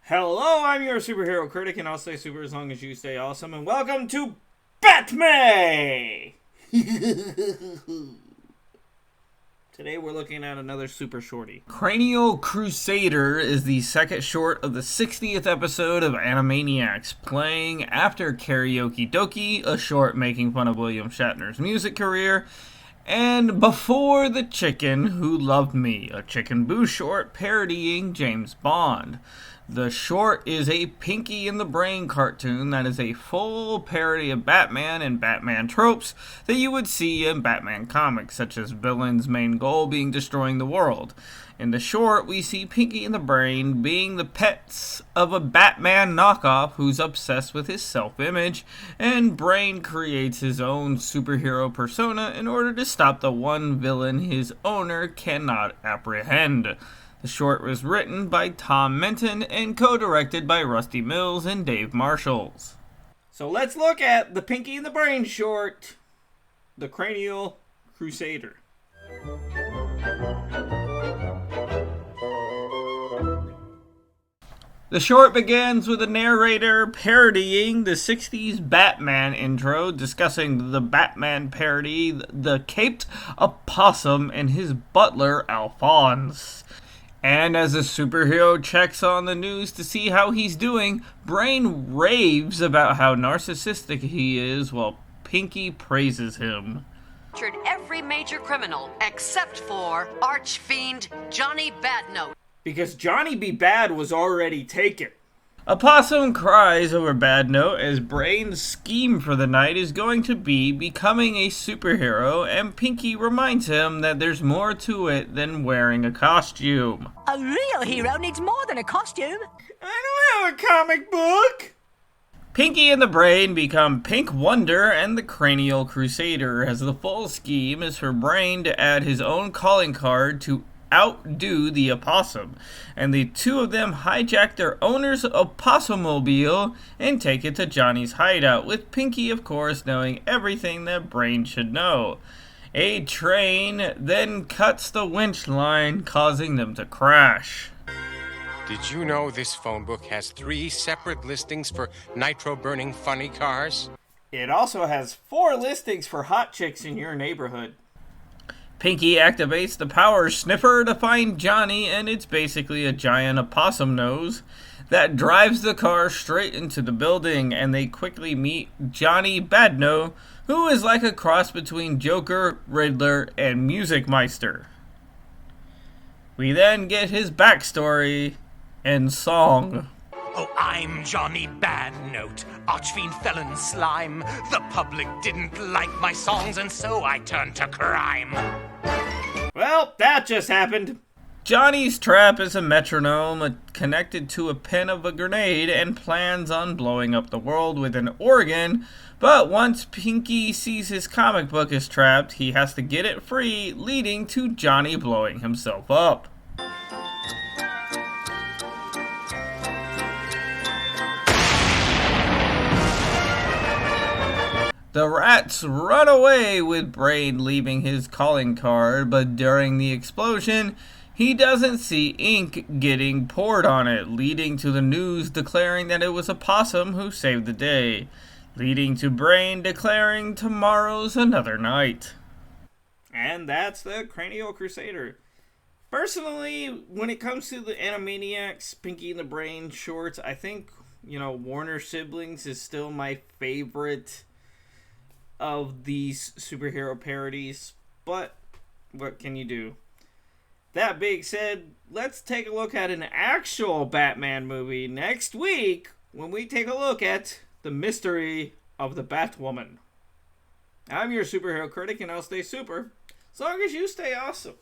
Hello, I'm your superhero critic, and I'll stay super as long as you stay awesome, and welcome to BatMay! Today we're looking at another Super Shortie. Cranial Crusader is the second short of the 60th episode of Animaniacs, playing after Karaoke Dokie, a short making fun of William Shatner's music career, and Before the Chicken Who Loved Me, a Chicken Boo short parodying James Bond. The short is a Pinky in the Brain cartoon that is a full parody of Batman and Batman tropes that you would see in Batman comics, such as villain's main goal being destroying the world. In the short, we see Pinky in the Brain being the pets of a Batman knockoff who's obsessed with his self-image, and Brain creates his own superhero persona in order to stop the one villain his owner cannot apprehend. The short was written by Tom Menton and co-directed by Rusty Mills and Dave Marshalls. So let's look at the Pinky in the Brain short, The Cranial Crusader. The short begins with a narrator parodying the 60s Batman intro, discussing the Batman parody, the caped opossum, and his butler, Alphonse. And as the superhero checks on the news to see how he's doing, Brain raves about how narcissistic he is while Pinky praises him. Every major criminal except for archfiend Johnny Badnote. Because Johnny B. Bad was already taken. Opossum cries over Badnote as Brain's scheme for the night is going to be becoming a superhero, and Pinky reminds him that there's more to it than wearing a costume. A real hero needs more than a costume. I don't have a comic book! Pinky and the Brain become Pink Wonder and the Cranial Crusader, as the full scheme is for Brain to add his own calling card to outdo the opossum, and the two of them hijack their owner's opossumobile and take it to Johnny's hideout, with Pinky of course knowing everything that Brain should know. A train then cuts the winch line, causing them to crash. Did you know this phone book has 3 separate listings for nitro-burning funny cars? It also has 4 listings for hot chicks in your neighborhood. Pinky activates the power sniffer to find Johnny, and it's basically a giant opossum nose that drives the car straight into the building, and they quickly meet Johnny Badnote, who is like a cross between Joker, Riddler, and Music Meister. We then get his backstory and song. Oh, I'm Johnny Badnote, archfiend felon slime. The public didn't like my songs, and so I turned to crime. Well, that just happened. Johnny's trap is a metronome connected to a pin of a grenade and plans on blowing up the world with an organ, but once Pinky sees his comic book is trapped, he has to get it free, leading to Johnny blowing himself up. The rats run away with Brain leaving his calling card, but during the explosion, he doesn't see ink getting poured on it, leading to the news declaring that it was a possum who saved the day, leading to Brain declaring tomorrow's another night. And that's the Cranial Crusader. Personally, when it comes to the Animaniacs, Pinky and the Brain shorts, I think, Warner Siblings is still my favorite of these superhero parodies, but what can you do? That being said, let's take a look at an actual Batman movie next week when we take a look at The Mystery of the Batwoman. I'm your superhero critic, and I'll stay super as long as you stay awesome.